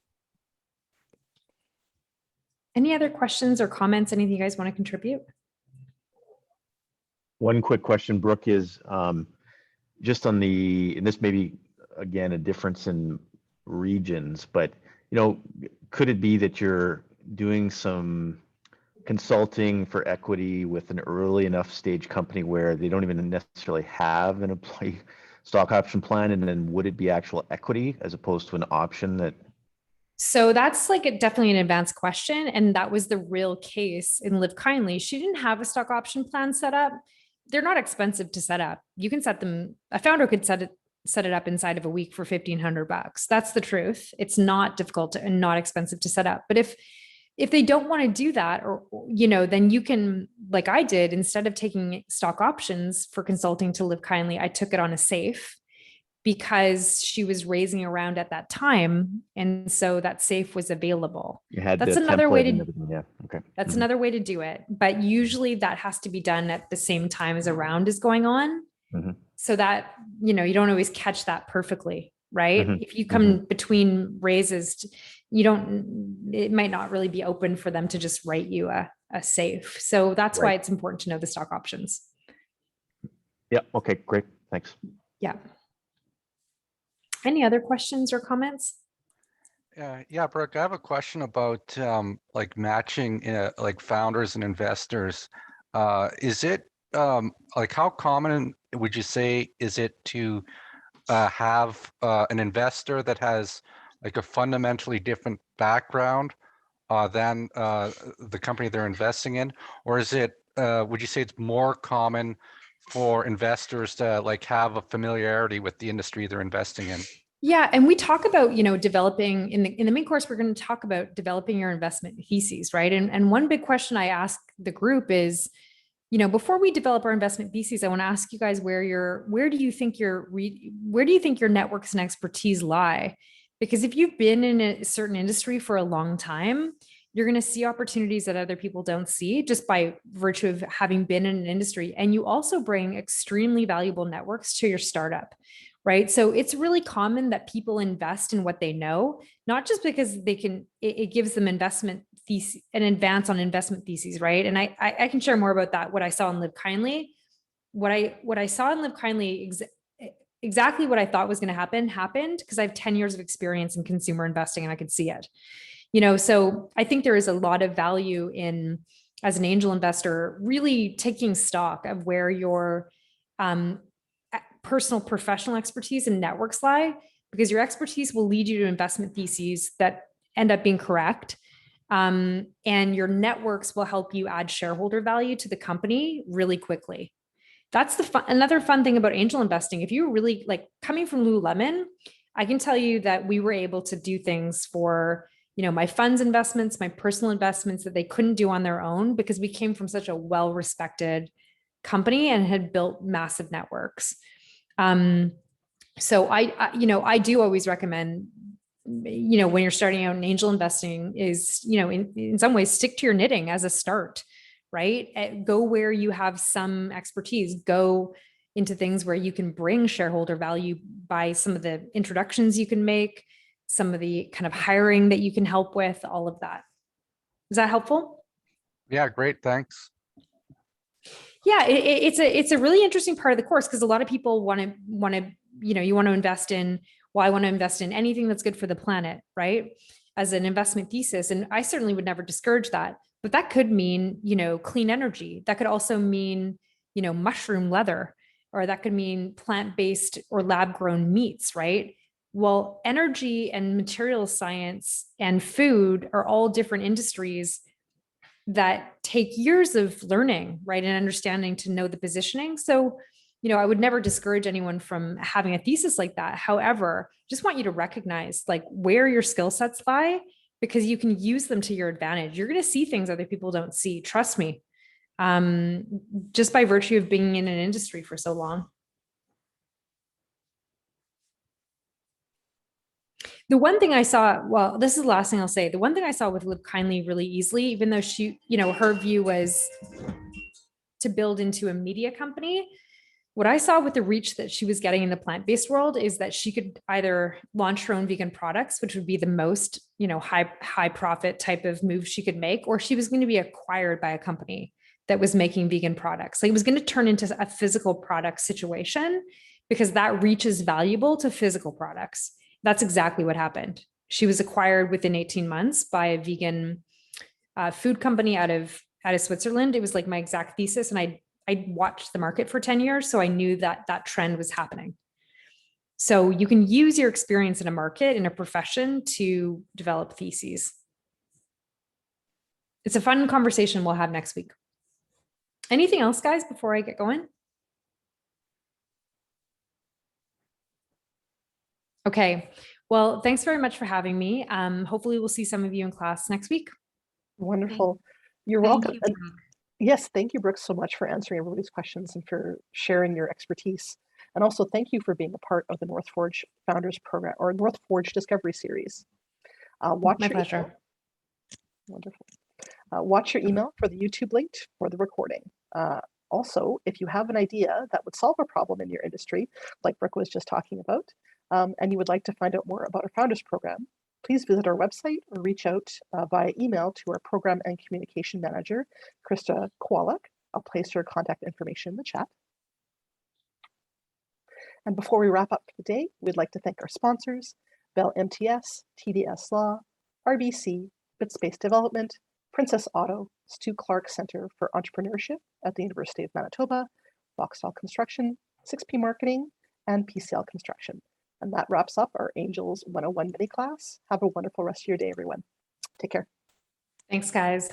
Any other questions or comments? Anything you guys want to contribute? One quick question, Brooke, is just on and this may be, again, a difference in regions, but, could it be that you're doing some consulting for equity with an early enough stage company where they don't even necessarily have an employee stock option plan? And then would it be actual equity as opposed to an option that? So that's like definitely an advanced question. And that was the real case in Live Kindly. She didn't have a stock option plan set up. They're not expensive to set up. You can set them, a founder could set it up inside of a week for $1,500. That's the truth. It's not difficult and not expensive to set up. But if they don't want to do that, or, then you can, like I did, instead of taking stock options for consulting to Live Kindly, I took it on a safe because she was raising around at that time. And so that safe was available. You had That's the another way template and to, everything, yeah, okay. that's Mhm. another way to do it. But usually that has to be done at the same time as a round is going on. Mhm. So that, you don't always catch that perfectly, right? Mhm. If you come between raises, it might not really be open for them to just write you a safe. So that's why Right. it's important to know the stock options. Yeah, okay, great, thanks. Yeah. Any other questions or comments? Yeah, Brooke, I have a question about like matching like founders and investors. Is it like how common would you say is it to have an investor that has like a fundamentally different background than the company they're investing in? Or is it, would you say it's more common for investors to like have a familiarity with the industry they're investing in? Yeah, and we talk about, developing in the main course, we're going to talk about developing your investment theses, right? And one big question I ask the group is, before we develop our investment theses, I want to ask you guys where do you think your networks and expertise lie? Because if you've been in a certain industry for a long time, you're going to see opportunities that other people don't see just by virtue of having been in an industry. And you also bring extremely valuable networks to your startup. Right. So it's really common that people invest in what they know, not just because it gives them investment thesis, an advance on investment theses. Right. And I can share more about that. What I saw in Live Kindly, what I saw in Live Kindly, exactly what I thought was going to happened because I have 10 years of experience in consumer investing and I could see it. So I think there is a lot of value in, as an angel investor, really taking stock of where your personal professional expertise and networks lie, because your expertise will lead you to investment theses that end up being correct. And your networks will help you add shareholder value to the company really quickly. That's another fun thing about angel investing. If you really like coming from Lululemon, I can tell you that we were able to do things for, my funds investments, my personal investments that they couldn't do on their own because we came from such a well-respected company and had built massive networks. So I do always recommend, when you're starting out in angel investing is, in some ways stick to your knitting as a start, right? Go where you have some expertise, go into things where you can bring shareholder value by some of the introductions you can make, some of the kind of hiring that you can help with, all of that. Is that helpful? Yeah, great, thanks. Yeah, it's a really interesting part of the course because a lot of people want to, you want to invest in, well, I want to invest in anything that's good for the planet, right? As an investment thesis. And I certainly would never discourage that, but that could mean, clean energy. That could also mean, mushroom leather, or that could mean plant-based or lab-grown meats, right? Well, energy and materials science and food are all different industries that take years of learning, right, and understanding to know the positioning. So, I would never discourage anyone from having a thesis like that. However, just want you to recognize like where your skill sets lie, because you can use them to your advantage. You're going to see things other people don't see. Trust me, just by virtue of being in an industry for so long. The one thing I saw, well, this is the last thing I'll say. The one thing I saw with Live Kindly really easily, even though she, her view was to build into a media company, what I saw with the reach that she was getting in the plant-based world is that she could either launch her own vegan products, which would be the most, high profit type of move she could make, or she was going to be acquired by a company that was making vegan products. Like it was going to turn into a physical product situation because that reach is valuable to physical products. That's exactly what happened. She was acquired within 18 months by a vegan food company out of Switzerland. It was like my exact thesis. And I watched the market for 10 years. So I knew that that trend was happening. So you can use your experience in a market, in a profession to develop theses. It's a fun conversation we'll have next week. Anything else, guys, before I get going? Okay. Well, thanks very much for having me. Hopefully we'll see some of you in class next week. Wonderful. You're Thank welcome. you, And Brooke. yes, thank you, Brooke, so much for answering everybody's questions and for sharing your expertise. And also thank you for being a part of the North Forge Founders Program or North Forge Discovery Series. Watch My your pleasure. email. Wonderful. Watch your email for the YouTube link for the recording. Also, if you have an idea that would solve a problem in your industry, like Brooke was just talking about, and you would like to find out more about our Founders Program, please visit our website or reach out via email to our Program and Communication Manager, Krista Kowalik. I'll place her contact information in the chat. And before we wrap up for the day, we'd like to thank our sponsors, Bell MTS, TDS Law, RBC, BitSpace Development, Princess Auto, Stu Clark Center for Entrepreneurship at the University of Manitoba, Boxall Construction, 6P Marketing, and PCL Construction. And that wraps up our Angels 101 mini class. Have a wonderful rest of your day, everyone. Take care. Thanks, guys.